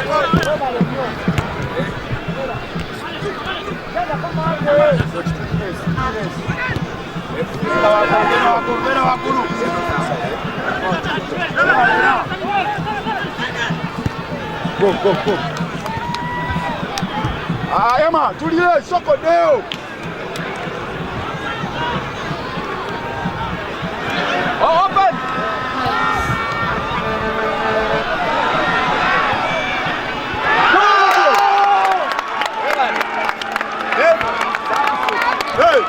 Go. Emma, tulie, soko deo. Open. Hey.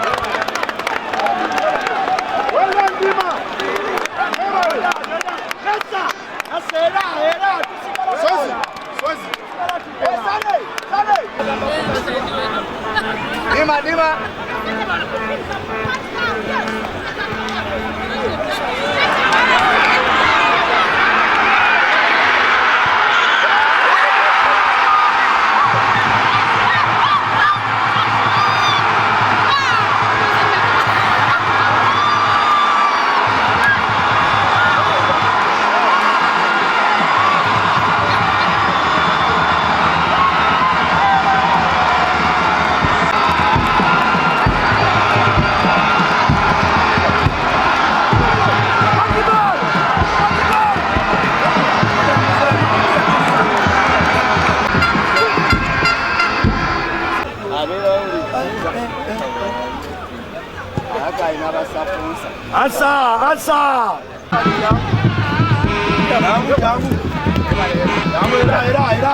Well done, Dima. Dima. Asa. Era.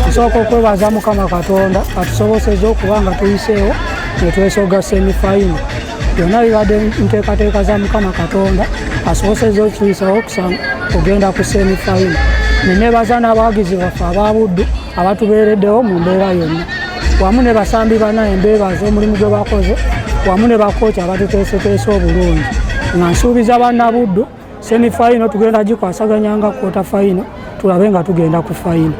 Tusooka okwebaza Mukama Katonda atusobosezza okuba nga tuyiseewo ne twesoga semifaino. Byonna bibadde nteekateeka za Mukama Katonda asobosezza okutuyisawo okugenda ku semifaino. Nenebaza n'abawagizi baffe aba Buddu abatubeereddewo mu mbeera yonna, wamu ne basambi bana embeebaza omulimu gwe bakoze, wamu ne bakooki abatuteeseteese obulungi. Nga nsuubiza banna Buddu semifaino tugenda gikwasaganya nga kwota faino, tulabe nga tugenda ku faino.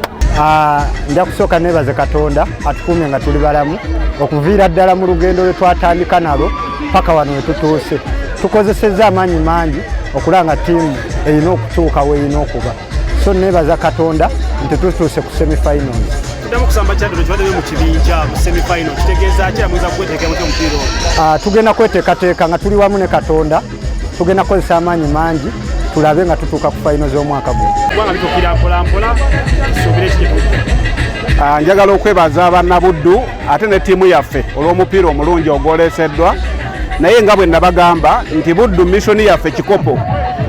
Nja kusooka nebaze Katonda atukuumye nga tuli balamu okuviira ddala mu lugendo lwe twatandika nalwo paka wano we tutuuse. Tukozesezza amaanyi mangi okulanga ttiimu erina okutuuka we erina okuba. So nebaza Katonda nti tutuuse ku semifinals. Tutamu kusamba kyadiro kibadde mu kibinja mu semifinal. Kitegeeza ki amweza kweteeka mu mupiira? Tugenda kweteekateeka nga tuli wamu ne Katonda. Tugenda kukozesa amaanyi mangi tulabe nga tutuuka ku final z'omwaka guno. Kubanga bitokira mpolampola tusuubire ekituufu. Njagala okwebaza bannabuddu ate ne ttiimu yaffe olw'omupiira omulungi ogwoleseddwa, naye nga bwe nabagamba nti Buddu missoni yaffe kikopo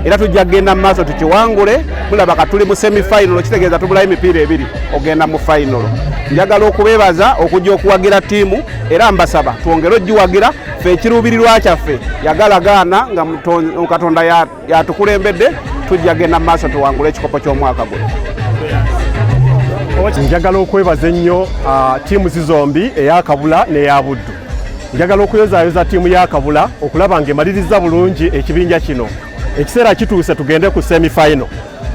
era tujja kgenda mu maaso tukiwangule. Mulaba ka tuli mu semifinal, kitegeeza tubulayo emipiira ebiri ogenda mu final. Njagala okubeebaza okujja okuwagira ttiimu era mbasaba twongere ogiwagira ffe ekiruubirirwa kyaffe yagalagaana nga Katonda yatukulembedde tujja kgenda mu maaso tuwangule ekikopo ky'omwaka guno. Njagala okwebaza ennyo ttiimu zombi eya Kabula n'eya Buddu. Njagala okuyozaayoza ttiimu ya Kabula okulaba ng'emaliriza bulungi ekibinja kino. Ekiseera kituuse tugende ku semifinal.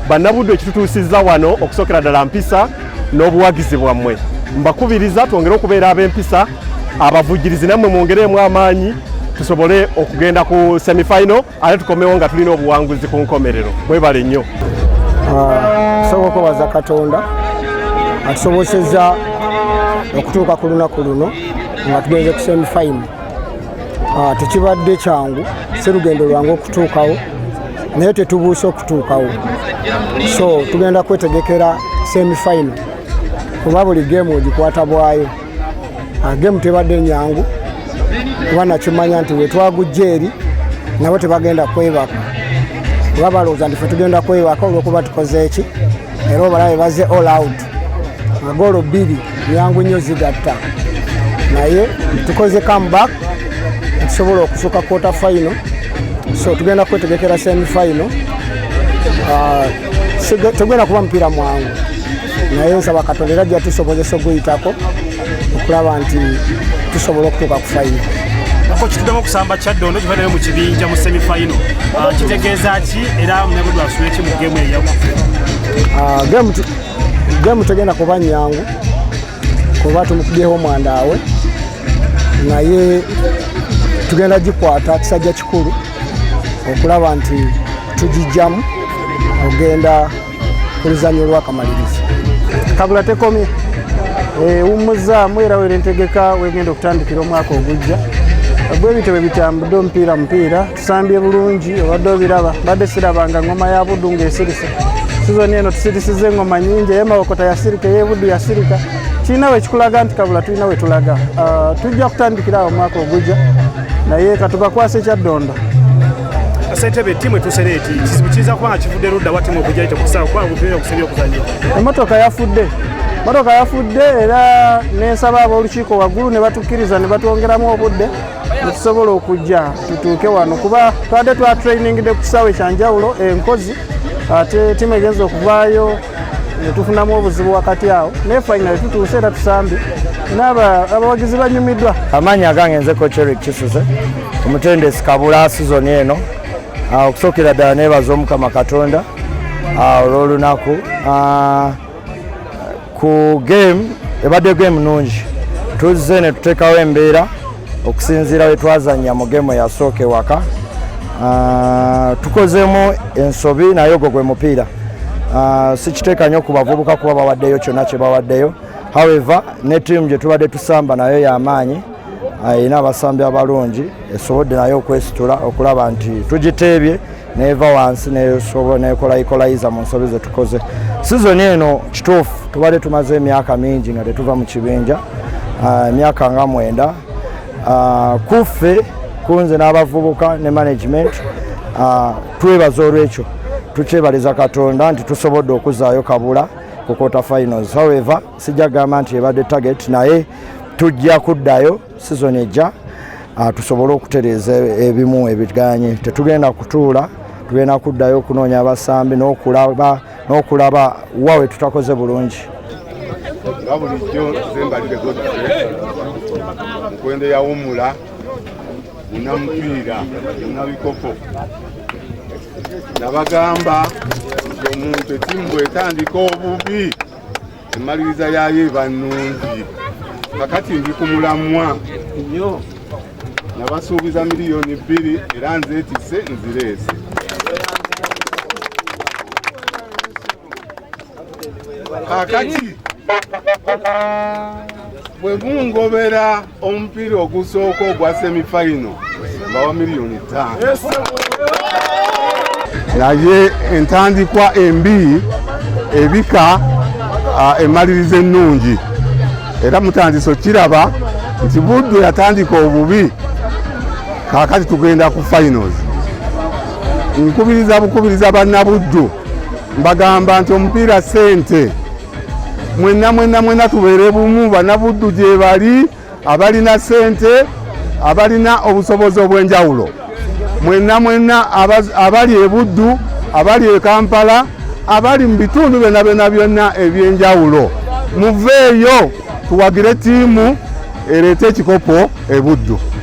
Bannabuddu ekitutuusizza wano okusookera ddala mpisa n'obuwagizi bwammwe. Mbakubiriza twongere okubeera ab'empisa, abavujjirizi nammwe mwongereemu amaanyi tusobole okugenda ku semifinal ate tukomewo nga tulina obuwanguzi ku nkomerero. Mwebale nnyo. Tusobola okwebaza Katonda atusobosezza okutuuka ku lunaku luno nga tugenze ku semifinal. Tekibadde kyangu, si lugendo lwangu okutuukawo, naye tetubuuse okutuukawo. So tugenda kwetegekera semifinal kuba buli geemu ogikwata bwayo. Geemu tebadde nyangu kuba nakimanya nti wetwagujja eri nabo tebagenda kwebaka kuba balowooza nti ffe tugenda kwebaka olw'okuba tukoze eki era obalabe baze all out. Goolo 2 nyangu nnyo zigatta, naye tukoze comeback tusobola okusuka quarter final. So tugenda kwetegekera semifinal. Tugenda kuba mupiira mwangu, naye nsaba Katonda era ajja tusobozesa okuyitako okulaba nti tusobola okutuuka ku final. Ako kituddamu okusamba Kyaddondo kivaddeyo mu kibinja mu semi-final. Kitegeeza ki era Munyabuddu asubire ki mu geemu eyawo? Geemu tegenda kuba nnyangu kuba tumukubyeho omwandaawe naye tugenda gikwata kisajja kikulu okulaba nti tugijjamu ogenda ku luzannya olw'akamalirizo. Kabula tekomye wumuzzaamu era werentegeka wegenda okutandikira omwaka ogujja bwe bityo bwe bitambudde omupiira tusambye bulungi obadde obiraba badde sirabanga ngoma ya Buddu ng'esirise sizoni eno tusirisize engoma nyingi ey'Emawokota yasirika ey'Ebuddu yasirika kirina we kikulaga nti Kabula tulina we tulaga tujja kutandikira awo omwaka ogujja naye katubakwasa Kyaddondo. Ssentebe ttiimu etuuse eti kizibu kiyinza kuba nga kivudde ludda wa ttiimu okujja tekusaba kuba obupiira okusabye okuzannya. Emmotoka yafudde era n'ensaba ab'olukiiko waggulu ne batukkiriza ne batwongeramu obudde ne tusobola okujja tutuuke wano kuba twadde twatrainingidde ku kisaawe kyanjawulo enkozi ate ttiimu egenza okuvaayo ne tufunamu obuzibu wakati awo naye final tutuuse era tusambye n'abawagizi banyumiddwa. Amaanyi agange nze Coach Eric Kisuze omutendesi Kabula sizoni eno okusookera ddala neebaza Omukama Katonda olw'olunaku ku game ebadde game nungi tuzze ne tuteekawo embeera okusinziira we twazannya mu game yasooka ewaka tukozeemu ensobi naye ogwo gwe mupiira sikiteeka nnyo ku bavubuka kuba bawaddeyo kyonna kye bawaddeyo. However ne ttiimu gye tubadde tusamba nayo y'amaanyi erina abasambi abalungi esobodde nayo okwesitula okulaba nti tugiteebye neeva wansi nekolayiza mu nsobi ze tukoze. Sizoni eno kituufu tubadde tumaze emyaka mingi nga tetuva mu kibinja emyaka nga 9 kuffe kunze n'abavubuka ne management twebaza olwekyo tukyebaliza Katonda nti tusobodde okuzaayo Kabula ku quarter finals. However sijja gamba nti ebadde target naye tujja kuddayo sizoni ejja tusobole okutereeza ebimu ebiganye tetugenda kutuula tugenda kuddayo okunoonya abasambi n'okulaba wawe tutakoze bulungi. Nga bulijjo nze mbalire Godfrey mukwende yawumula munamupiira munabikopo nabagamba nti omuntu ettiimu bw'etandika obubi emaliriza yayo eba nnungi kakati ndi ku mulamwa nnyo nabasuubiza miliyoni 2 era nzeetisse nzireese. Kakati bwe mungobera omupiira ogusooka ogwa semi-final mbawa miliyoni 5 naye entandikwa embi ebika emaliriza ennungi era mutandiso kiraba nti Buddu yatandika obubi kakati tugenda ku finals. Nkubiriza bannabuddu mbagamba nti omupiira ssente mwenna tubeere bumu bannabuddu gye bali abalina ssente abalina obusobozi obw'enjawulo mwenna abali e Buddu abali e Kampala abali mu bitundu byonna eby'enjawulo muveeyo tuwagire ttiimu ereete ekikopo e Buddu.